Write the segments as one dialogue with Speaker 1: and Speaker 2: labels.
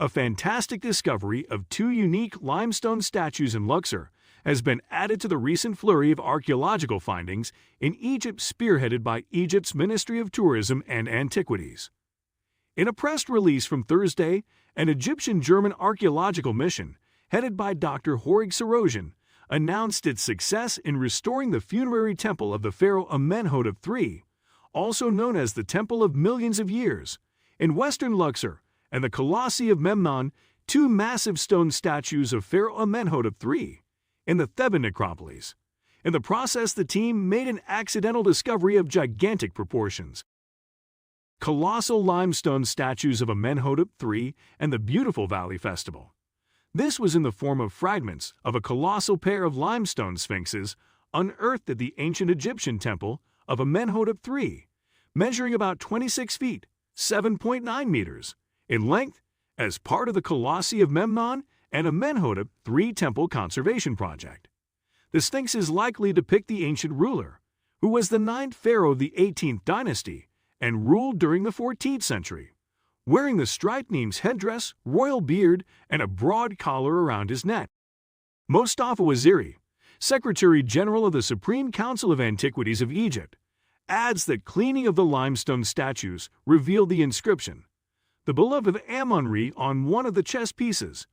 Speaker 1: A fantastic discovery of two unique limestone statues in Luxor has been added to the recent flurry of archaeological findings in Egypt spearheaded by Egypt's Ministry of Tourism and Antiquities. In a press release from Thursday, an Egyptian-German archaeological mission, headed by Dr. Horag Sarosian, announced its success in restoring the funerary temple of the pharaoh Amenhotep III, also known as the Temple of Millions of Years, in western Luxor, and the Colossi of Memnon, two massive stone statues of Pharaoh Amenhotep III, in the Theban necropolis. In the process, the team made an accidental discovery of gigantic proportions. Colossal limestone statues of Amenhotep III and the beautiful Valley Festival. This was in the form of fragments of a colossal pair of limestone sphinxes unearthed at the ancient Egyptian temple of Amenhotep III, measuring about 26 feet, 7.9 meters, in length, as part of the Colossi of Memnon and Amenhotep III Temple Conservation Project. The sphinxes likely depict the ancient ruler, who was the ninth pharaoh of the 18th dynasty and ruled during the 14th century, wearing the striped Nemes headdress, royal beard, and a broad collar around his neck. Mostafa Waziri, Secretary General of the Supreme Council of Antiquities of Egypt, adds that cleaning of the limestone statues revealed the inscription, "The beloved of Amon-Re," on one of the chess pieces.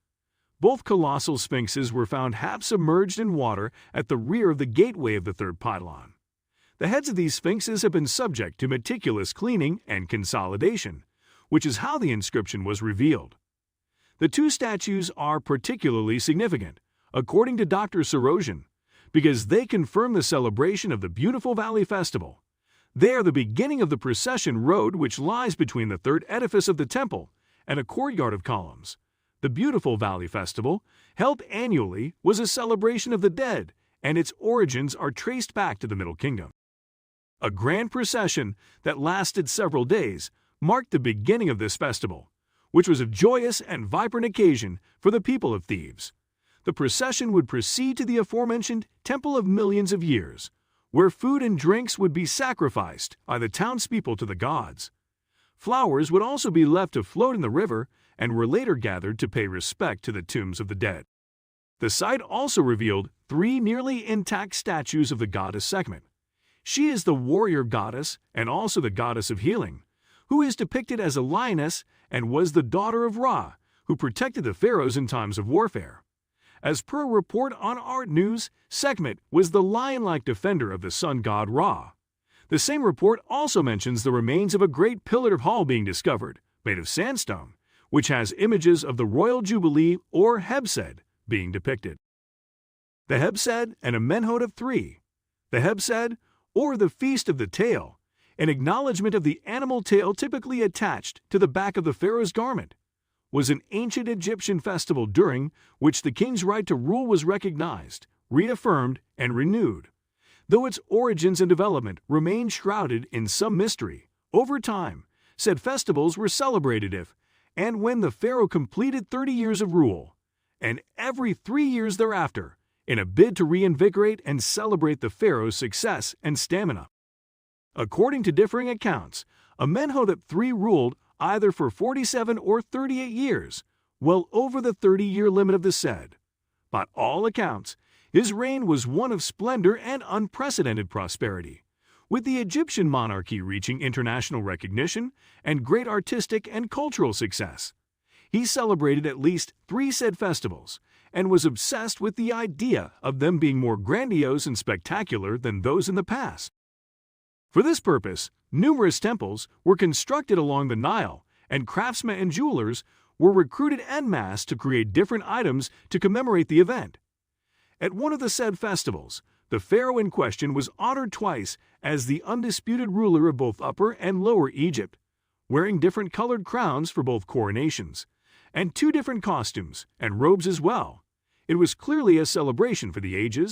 Speaker 1: Both colossal sphinxes were found half submerged in water at the rear of the gateway of the third pylon. The heads of these sphinxes have been subject to meticulous cleaning and consolidation, which is how the inscription was revealed. The two statues are particularly significant, according to Dr. Sarosian, because they confirm the celebration of the beautiful Valley Festival. They are the beginning of the procession road which lies between the third edifice of the temple and a courtyard of columns. The beautiful Valley Festival, held annually, was a celebration of the dead, and its origins are traced back to the Middle Kingdom. A grand procession that lasted several days marked the beginning of this festival, which was a joyous and vibrant occasion for the people of Thebes. The procession would proceed to the aforementioned Temple of Millions of Years, where food and drinks would be sacrificed by the townspeople to the gods. Flowers would also be left to float in the river and were later gathered to pay respect to the tombs of the dead. The site also revealed three nearly intact statues of the goddess Sekhmet. She is the warrior goddess and also the goddess of healing, who is depicted as a lioness and was the daughter of Ra, who protected the pharaohs in times of warfare. As per a report on Art News, Sekhmet was the lion-like defender of the sun god Ra. The same report also mentions the remains of a great pillared hall being discovered, made of sandstone, which has images of the royal jubilee or Hebsed being depicted. The Hebsed and Amenhotep III. The Hebsed, or the Feast of the Tail, an acknowledgement of the animal tail typically attached to the back of the pharaoh's garment, was an ancient Egyptian festival during which the king's right to rule was recognized, reaffirmed, and renewed. Though its origins and development remain shrouded in some mystery, over time, said festivals were celebrated if and when the pharaoh completed 30 years of rule, and every 3 years thereafter, in a bid to reinvigorate and celebrate the pharaoh's success and stamina. According to differing accounts, Amenhotep III ruled either for 47 or 38 years, well over the 30-year limit of the said. By all accounts, his reign was one of splendor and unprecedented prosperity, with the Egyptian monarchy reaching international recognition and great artistic and cultural success. He celebrated at least 3 said festivals and was obsessed with the idea of them being more grandiose and spectacular than those in the past. For this purpose, numerous temples were constructed along the Nile, and craftsmen and jewelers were recruited en masse to create different items to commemorate the event. At one of the said festivals, the pharaoh in question was honored twice as the undisputed ruler of both Upper and Lower Egypt, wearing different colored crowns for both coronations, and 2 different costumes and robes as well. It was clearly a celebration for the ages.